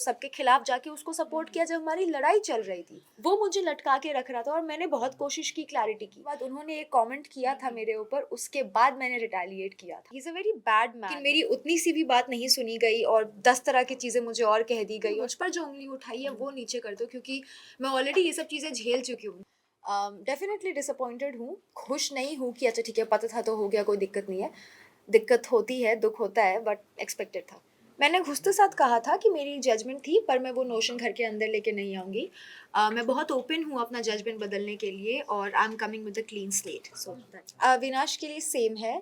सबके खिलाफ जाके उसको सपोर्ट किया जब हमारी लड़ाई चल रही थी। वो मुझे लटका के रख रहा था और मैंने बहुत कोशिश की क्लैरिटी की। बाद उन्होंने एक कमेंट किया था मेरे ऊपर, उसके बाद मैंने रिटेलिएट किया था। He is a very bad man. कि मेरी उतनी सी भी बात नहीं सुनी गई और 10 तरह की चीज़ें मुझे और कह दी गई। मुझ पर जो उँगली उठाई है वो नीचे कर दो, क्योंकि मैं ऑलरेडी ये सब चीज़ें झेल चुकी हूँ। डेफिनेटली डिसअपॉइंटेड हूँ, खुश नहीं हूँ कि अच्छा ठीक है, पता था तो हो गया, कोई दिक्कत नहीं है। दिक्कत होती है, दुख होता है, बट एक्सपेक्टेड था। मैंने घुसते साथ कहा था कि मेरी जजमेंट थी, पर मैं वो नोशन घर के अंदर लेके नहीं आऊँगी। मैं बहुत ओपन हूँ अपना जजमेंट बदलने के लिए और I am coming with a clean slate. So विनाश के लिए सेम है,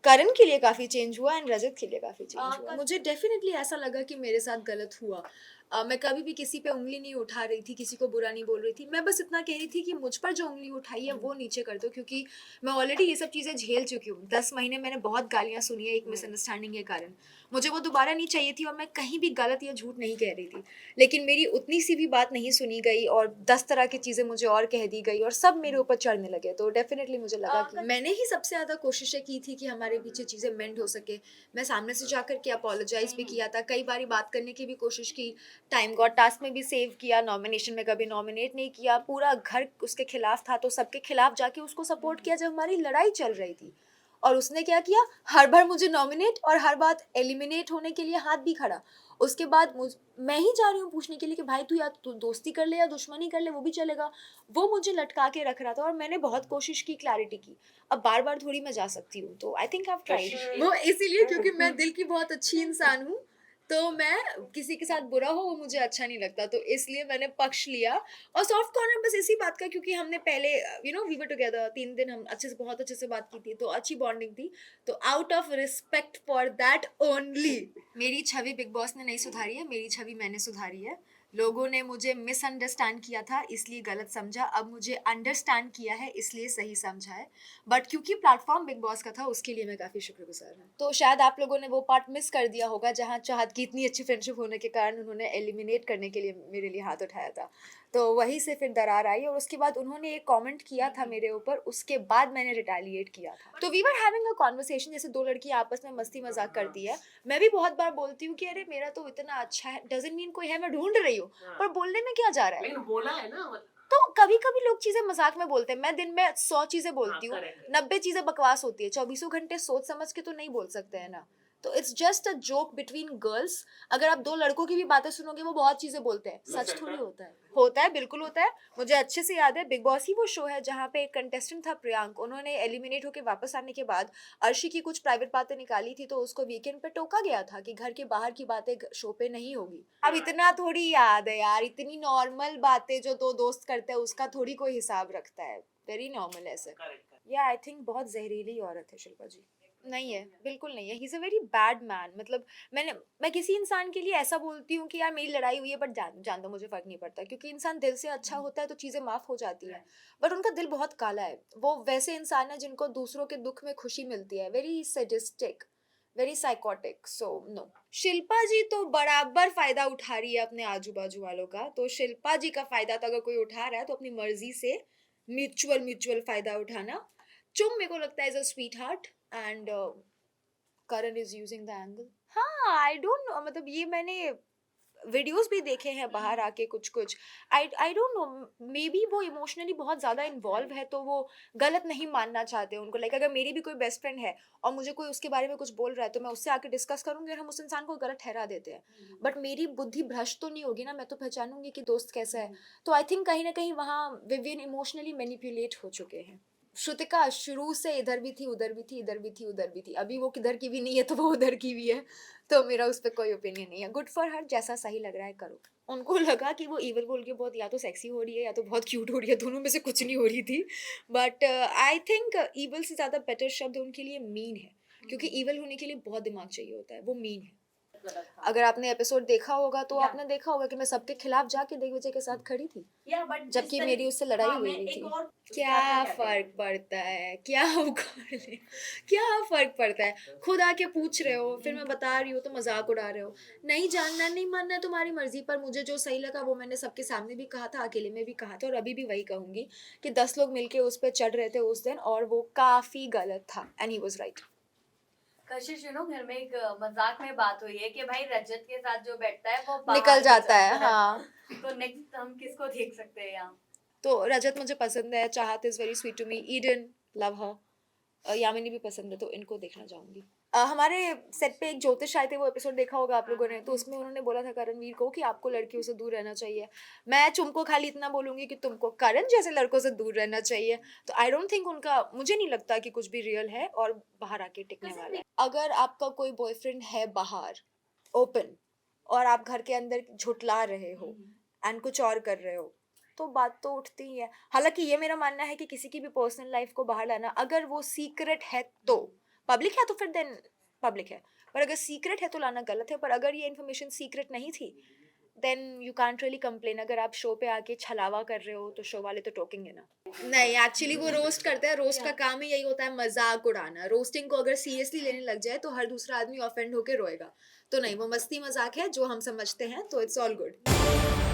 करण के लिए काफ़ी चेंज हुआ एंड रजत के लिए काफ़ी चेंज हुआ। मुझे डेफिनेटली ऐसा लगा कि मेरे साथ गलत हुआ। मैं कभी भी किसी पे उंगली नहीं उठा रही थी, किसी को बुरा नहीं बोल रही थी। मैं बस इतना कह रही थी कि मुझ पर जो उंगली उठाई है वो नीचे कर दो, क्योंकि मैं ऑलरेडी ये सब चीज़ें झेल चुकी हूँ। 10 महीने मैंने बहुत गालियाँ सुनी है एक मिसअंडरस्टैंडिंग के कारण। मुझे वो दोबारा नहीं चाहिए थी और मैं कहीं भी गलत या झूठ नहीं कह रही थी। लेकिन मेरी उतनी सी भी बात नहीं सुनी गई और 10 तरह की चीज़ें मुझे और कह दी गई और सब मेरे ऊपर चढ़ने लगे। तो डेफिनेटली मुझे लगा कि मैंने ही सबसे ज़्यादा कोशिशें की थी कि हमारे पीछे चीज़ें मेंड हो सके। मैं सामने से जाकर के अपोलोजाइज़ भी किया था, कई बारी बात करने की भी कोशिश की, टाइम गॉड टास्क में भी सेव किया, नॉमिनेशन में कभी नॉमिनेट नहीं किया, पूरा घर उसके खिलाफ था तो सबके खिलाफ जाके उसको सपोर्ट किया जब हमारी लड़ाई चल रही थी। और उसने क्या किया, हर बार मुझे नॉमिनेट और हर बार एलिमिनेट होने के लिए हाथ भी खड़ा। उसके बाद मैं ही जा रही हूँ पूछने के लिए कि भाई तू या तो दोस्ती कर ले या दुश्मनी कर ले, वो भी चलेगा। वो मुझे लटका के रख रहा था और मैंने बहुत कोशिश की क्लैरिटी की। अब बार बार थोड़ी मैं जा सकती हूँ, तो I think I have tried. वो इसीलिए क्योंकि मैं दिल की बहुत अच्छी इंसान हूँ, तो मैं किसी के साथ बुरा हो वो मुझे अच्छा नहीं लगता, तो इसलिए मैंने पक्ष लिया। और सॉफ्ट कॉर्नर बस इसी बात का, क्योंकि हमने पहले वी वर टुगेदर 3 दिन, हम अच्छे से बहुत अच्छे से बात की थी, तो अच्छी बॉन्डिंग थी। तो out of respect for that only, मेरी छवि बिग बॉस ने नहीं सुधारी है, मेरी छवि मैंने सुधारी है। लोगों ने मुझे मिसअंडरस्टैंड किया था इसलिए गलत समझा, अब मुझे अंडरस्टैंड किया है इसलिए सही समझा है। बट क्योंकि प्लेटफॉर्म बिग बॉस का था उसके लिए मैं काफ़ी शुक्रगुजार हूँ। तो शायद आप लोगों ने वो पार्ट मिस कर दिया होगा जहाँ चाहत की इतनी अच्छी फ्रेंडशिप होने के कारण उन्होंने एलिमिनेट करने के लिए मेरे लिए हाथ उठाया था। तो वहीं से फिर दरार आई और उसके बाद उन्होंने एक कमेंट किया था मेरे ऊपर, उसके बाद मैंने रिटेलिएट किया था। तो we were having a conversation, जैसे दो लड़की आपस में मस्ती मजाक करती है। मैं भी बहुत बार बोलती हूँ कि अरे मेरा तो इतना अच्छा है, डजंट मीन कोई है, मैं ढूंढ रही हूँ। पर बोलने में क्या जा रहा है? लेकिन बोला है ना मतलब। तो कभी कभी लोग चीजें मजाक में बोलते हैं, मैं दिन में 100 चीजें बोलती हूँ, करेक्ट। 90 चीजें बकवास होती है, 24 घंटे सोच समझ के तो नहीं बोल सकते हैं ना। तो it's just a joke between girls. अगर आप दो लड़कों की भी बातें सुनोगे वो बहुत चीजें बोलते हैं, सच थोड़ी होता है। होता है, बिल्कुल होता है। मुझे अच्छे से याद है, बिग बॉस ही वो शो है जहाँ पे एक कंटेस्टेंट था प्रियांक, उन्होंने एलिमिनेट होकर वापस आने के बाद अर्शी की कुछ प्राइवेट बातें निकाली थी, तो उसको वीकेंड पे टोका गया था कि घर के बाहर की बातें शो पे नहीं होगी। अब इतना थोड़ी याद है यार, इतनी नॉर्मल बातें जो दो दोस्त करते हैं उसका थोड़ी कोई हिसाब रखता है। वेरी नॉर्मल ऐसे। करेक्ट। या आई थिंक बहुत जहरीली औरत है शिल्पा जी। नहीं है, बिल्कुल नहीं है। He is a very bad man. मतलब मैं किसी इंसान के लिए ऐसा बोलती हूँ कि यार मेरी लड़ाई हुई है, बट जान जान दो, मुझे फ़र्क नहीं पड़ता, क्योंकि इंसान दिल से अच्छा होता है तो चीज़ें माफ़ हो जाती हैं। बट उनका दिल बहुत काला है। वो वैसे इंसान है जिनको दूसरों के दुःख में खुशी मिलती है। Very sadistic, very psychotic, so no. Shilpa ji तो बराबर फ़ायदा उठा रही है अपने आजू-बाजू वालों का। तो शिल्पा जी का फ़ायदा तो अगर कोई उठा रहा है तो अपनी मर्ज़ी से म्यूचुअल फ़ायदा उठाना। चुम मेरे को लगता है is a sweetheart and Karan is using the angle. हाँ, आई डोंट नो, मतलब ये मैंने वीडियोस भी देखे हैं बाहर आके कुछ कुछ। I don't know, may be वो इमोशनली बहुत ज़्यादा इन्वॉल्व है तो वो गलत नहीं मानना चाहते उनको। लाइक अगर मेरी भी कोई बेस्ट फ्रेंड है और मुझे कोई उसके बारे में कुछ बोल रहा है तो मैं उससे आके डिस्कस करूंगी और हम उस इंसान को गलत ठहरा देते हैं। बट मेरी बुद्धि भ्रष्ट तो नहीं होगी ना, मैं तो पहचानूंगी कि दोस्त कैसा है। तो आई थिंक कहीं ना कहीं वहाँ विवियन इमोशनली मैनिपुलेट हो चुके हैं। श्रुतिका शुरू से इधर भी थी, उधर भी थी, इधर भी थी, उधर भी थी। अभी वो किधर की भी नहीं है तो वो उधर की भी है। तो मेरा उस पे कोई ओपिनियन नहीं है। गुड फॉर हर, जैसा सही लग रहा है करो। उनको लगा कि वो इविल बोल के बहुत या तो सेक्सी हो रही है या तो बहुत क्यूट हो रही है, दोनों में से कुछ नहीं हो रही थी। बट आई थिंक इविल से ज़्यादा बेटर शब्द उनके लिए मीन है, क्योंकि इविल होने के लिए बहुत दिमाग चाहिए होता है, वो मीन है। गलत था। अगर आपने एपिसोड देखा होगा तो या आपने देखा होगा कि मैं सबके खिलाफ जाके दिग्विजय के साथ खड़ी थी, या बट जिस जबकि मेरी तरीके उससे लड़ाई हाँ, हुई मैं नहीं एक थी। और क्या कहते हैं। फर्क पड़ता है, क्या उखाड़ ले, क्या फर्क पड़ता है? खुद आके पूछ रहे हो, फिर मैं बता रही हूँ तो मजाक उड़ा रहे हो। नहीं जानना नहीं मानना है तुम्हारी मर्जी, पर मुझे जो सही लगा वो मैंने सबके सामने भी कहा था, अकेले में भी कहा था और अभी भी वही कहूंगी कि 10 लोग मिलके उस पर चढ़ रहे थे उस दिन और वो काफी गलत था एंड ही वाज राइट। कशिश घर में एक मजाक में बात हुई है कि भाई रजत के साथ जो बैठता है वो बाहर निकल भी जाता है, जाता हाँ। तो नेक्स्ट हम किसको देख सकते हैं यहाँ? तो रजत मुझे पसंद है, Chahat is very sweet to me, Eden love her, Yamini भी पसंद है, तो इनको देखना चाहूंगी। हमारे सेट पे एक ज्योतिष आए थे, वो एपिसोड देखा होगा आप लोगों ने, तो उसमें उन्होंने बोला था करणवीर को कि आपको लड़कियों से दूर रहना चाहिए। मैं तुमको खाली इतना बोलूंगी कि तुमको करण जैसे लड़कों से दूर रहना चाहिए। तो आई डोंट थिंक उनका, मुझे नहीं लगता कि कुछ भी रियल है और बाहर आके टिकने वाला है। अगर आपका कोई बॉयफ्रेंड है बाहर ओपन और आप घर के अंदर झुटला रहे हो एंड कुछ और कर रहे हो, तो बात तो उठती ही है। हालांकि ये मेरा मानना है कि किसी की भी पर्सनल लाइफ को बाहर लाना, अगर वो सीक्रेट है तो, पब्लिक है तो फिर देन पब्लिक है, पर अगर सीक्रेट है तो लाना गलत है। पर अगर ये इन्फॉर्मेशन सीक्रेट नहीं थी then you can't really complain. अगर आप शो पे आके छलावा कर रहे हो तो शो वाले तो टोकेंगे ना। नहीं, एक्चुअली वो रोस्ट करते हैं, रोस्ट का काम ही यही होता है, मजाक उड़ाना। रोस्टिंग को अगर सीरियसली लेने लग जाए तो हर दूसरा आदमी ऑफेंड होके रोएगा। तो नहीं, वो मस्ती मजाक है जो हम समझते हैं, तो इट्स ऑल गुड।